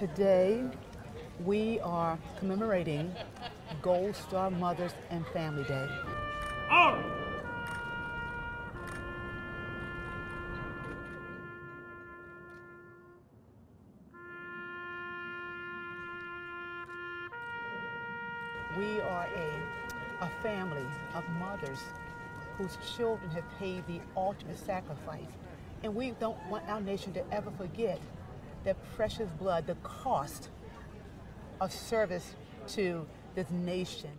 Today, we are commemorating Gold Star Mothers and Family Day. We are a family of mothers whose children have paid the ultimate sacrifice. And we don't want our nation to ever forget their precious blood, the cost of service to this nation.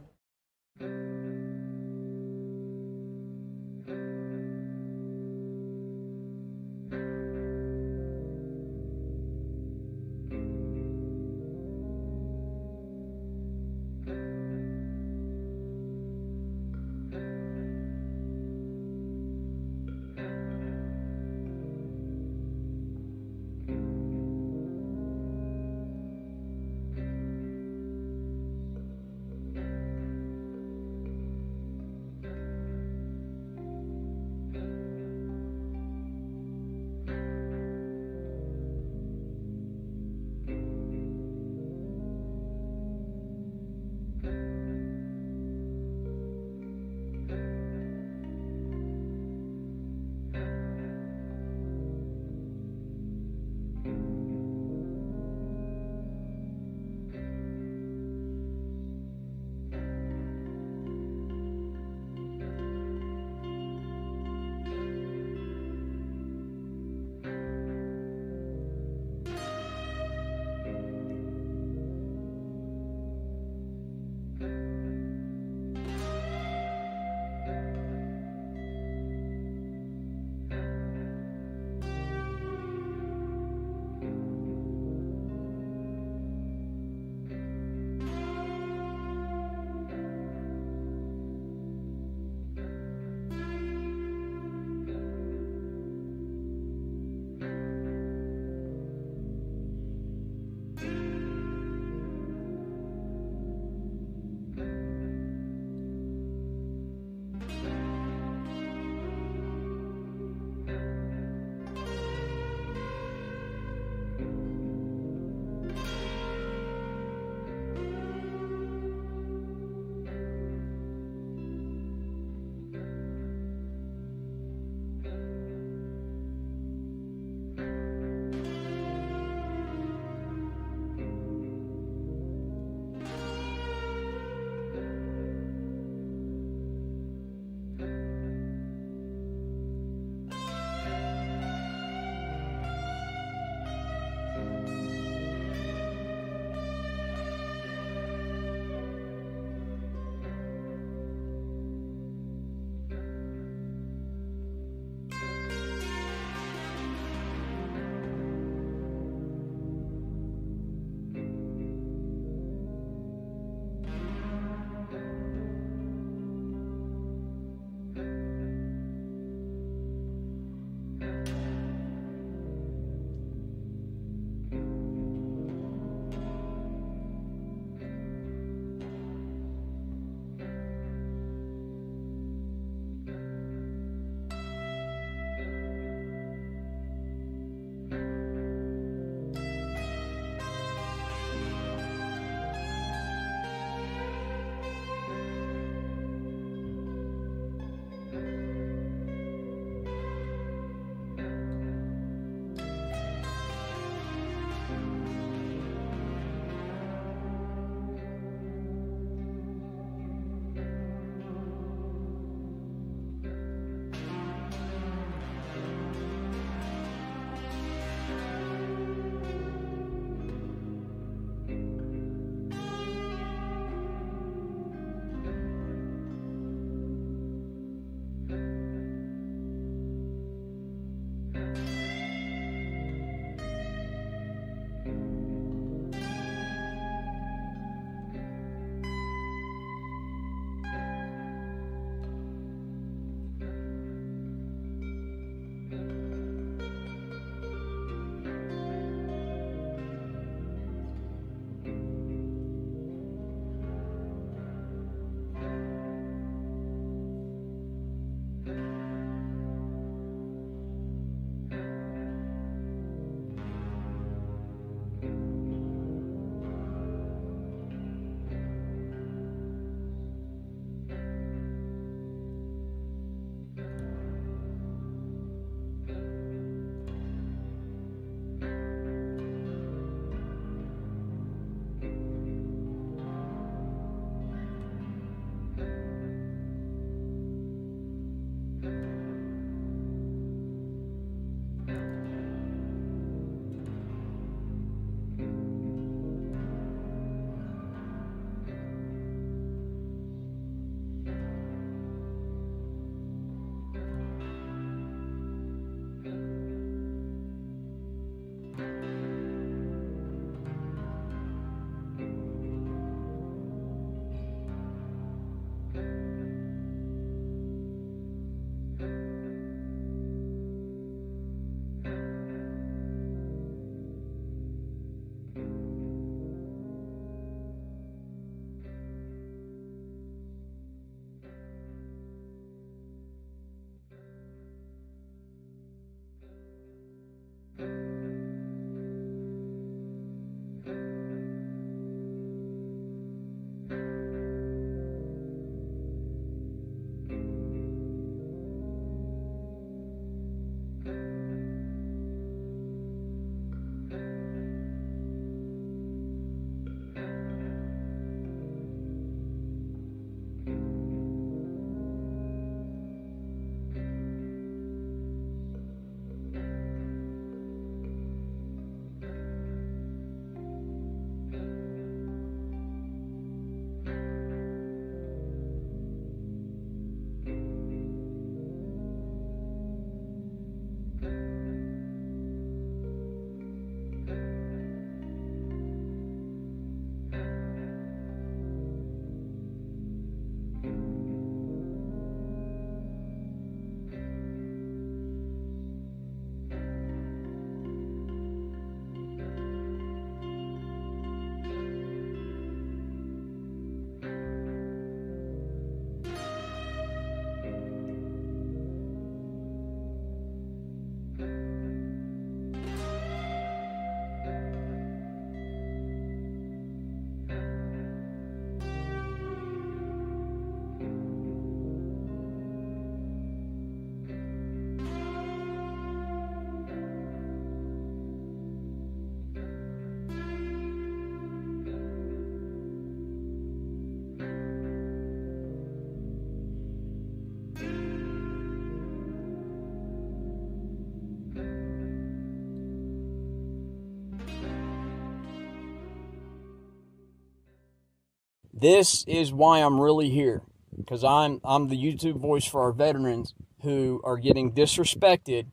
This is why I'm really here, because I'm the YouTube voice for our veterans who are getting disrespected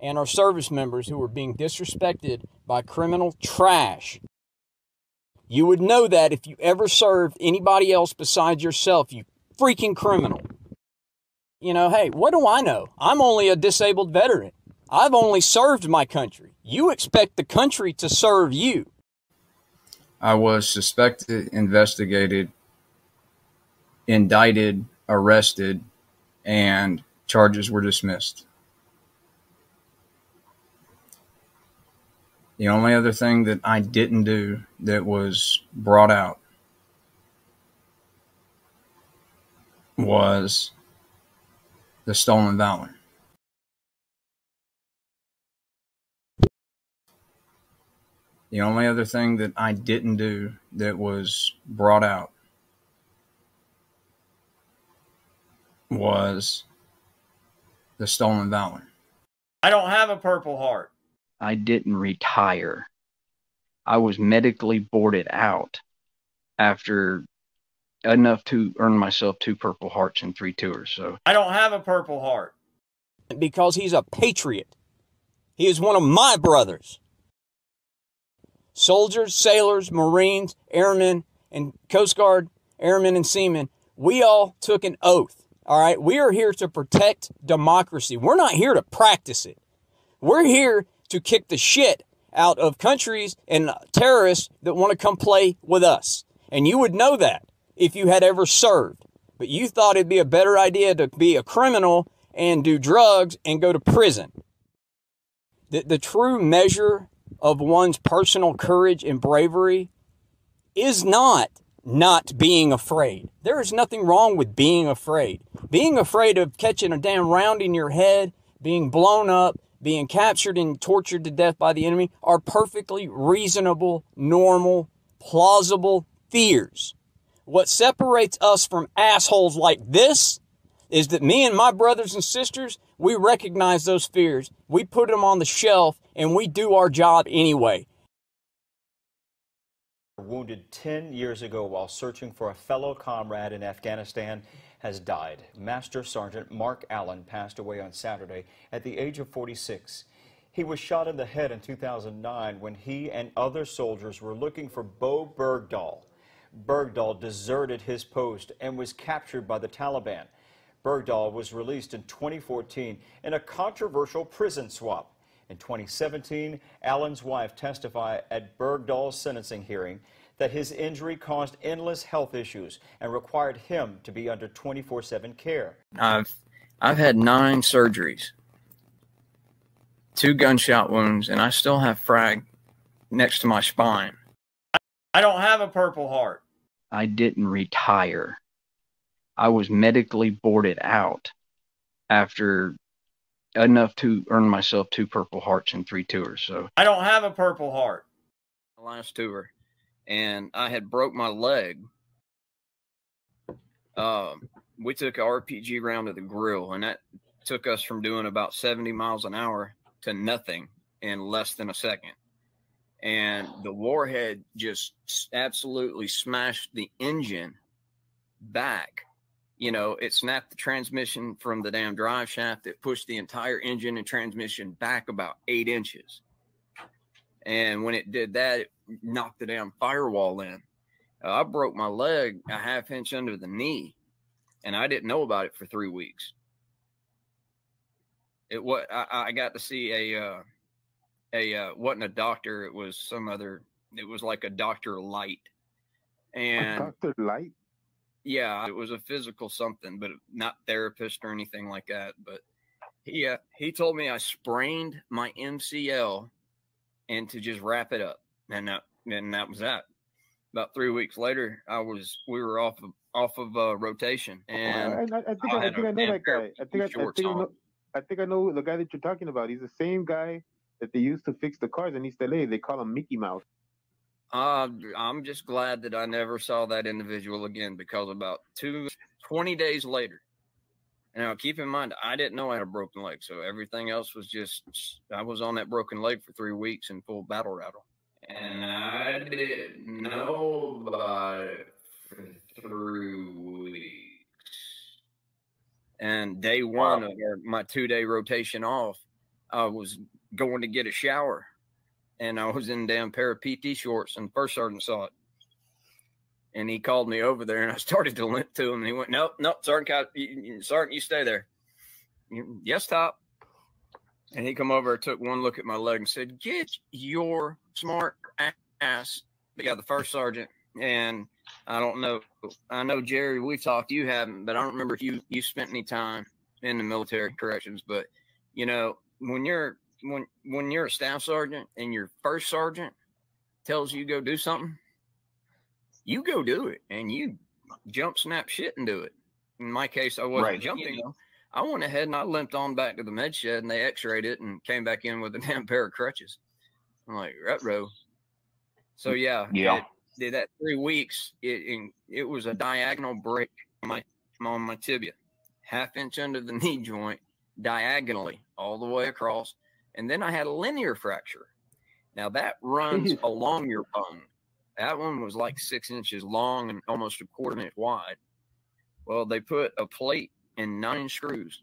and our service members who are being disrespected by criminal trash. You would know that if you ever served anybody else besides yourself, you freaking criminal. You know, hey, what do I know? I'm only a disabled veteran. I've only served my country. You expect the country to serve you. I was suspected, investigated, indicted, arrested, and charges were dismissed. The only other thing that I didn't do that was brought out was the stolen valor. The only other thing that I didn't do that was brought out was the stolen valor. I don't have a Purple Heart. I didn't retire. I was medically boarded out after enough to earn myself 2 Purple Hearts and 3 tours. So I don't have a Purple Heart. Because he's a patriot. He is one of my brothers. Soldiers, sailors, Marines, airmen, and Coast Guard airmen and seamen, we all took an oath, all right? We are here to protect democracy. We're not here to practice it. We're here to kick the shit out of countries and terrorists that want to come play with us. And you would know that if you had ever served. But you thought it'd be a better idea to be a criminal and do drugs and go to prison. The true measure of one's personal courage and bravery is not being afraid. There is nothing wrong with being afraid. Being afraid of catching a damn round in your head, being blown up, being captured and tortured to death by the enemy are perfectly reasonable, normal, plausible fears. What separates us from assholes like this is that me and my brothers and sisters, we recognize those fears. We put them on the shelf and we do our job anyway. Wounded 10 years ago while searching for a fellow comrade in Afghanistan has died. Master Sergeant Mark Allen passed away on Saturday at the age of 46. He was shot in the head in 2009 when he and other soldiers were looking for Bo Bergdahl. Bergdahl deserted his post and was captured by the Taliban. Bergdahl was released in 2014 in a controversial prison swap. In 2017, Allen's wife testified at Bergdahl's sentencing hearing that his injury caused endless health issues and required him to be under 24/7 care. I've had 9 surgeries, 2 gunshot wounds, and I still have frag next to my spine. I don't have a Purple Heart. I didn't retire. I was medically boarded out after enough to earn myself 2 Purple Hearts and 3 tours. So I don't have a Purple Heart. Last tour, and I had broke my leg. We took an RPG round to the grill, and that took us from doing about 70 miles an hour to nothing in less than a second. And the warhead just absolutely smashed the engine back. You know, it snapped the transmission from the damn drive shaft. It pushed the entire engine and transmission back about 8 inches. And when it did that, it knocked the damn firewall in. I broke my leg a ½ inch under the knee, and I didn't know about it for 3 weeks. I got to see wasn't a doctor. It was some other. It was like a Dr. Light, and Dr. Light. Yeah, it was a physical something, but not therapist or anything like that. But he told me I sprained my MCL, and to just wrap it up, and that was that. About 3 weeks later, we were off of rotation, and I think I know that guy. I think I know the guy that you're talking about. He's the same guy that they used to fix the cars in East LA. They call him Mickey Mouse. I'm just glad that I never saw that individual again, because about 20 days later, now keep in mind, I didn't know I had a broken leg. So everything else was just, I was on that broken leg for 3 weeks in full battle rattle. And I didn't know about it for 3 weeks. And day one of my 2-day rotation off, I was going to get a shower, and I was in a damn pair of PT shorts, and the first sergeant saw it. And he called me over there, and I started to limp to him, and he went, nope, Sergeant, you stay there. Yes, Top. And he come over, took one look at my leg and said, get your smart ass. Yeah, the first sergeant. And I don't know. I know, Jerry, we've talked. You haven't, but I don't remember if you spent any time in the military corrections. But, you know, when you're a staff sergeant and your first sergeant tells you go do something, you go do it, and you jump, snap shit and do it. In my case, I wasn't jumping. You know, I went ahead and I limped on back to the med shed, and they x-rayed it and came back in with a damn pair of crutches. I'm like, ruh-roh. So yeah. Did that 3 weeks. It was a diagonal break on my tibia, ½ inch under the knee joint, diagonally all the way across. And then I had a linear fracture. Now that runs along your bone. That one was like 6 inches long and almost a 1/4 inch wide. Well, they put a plate and 9 screws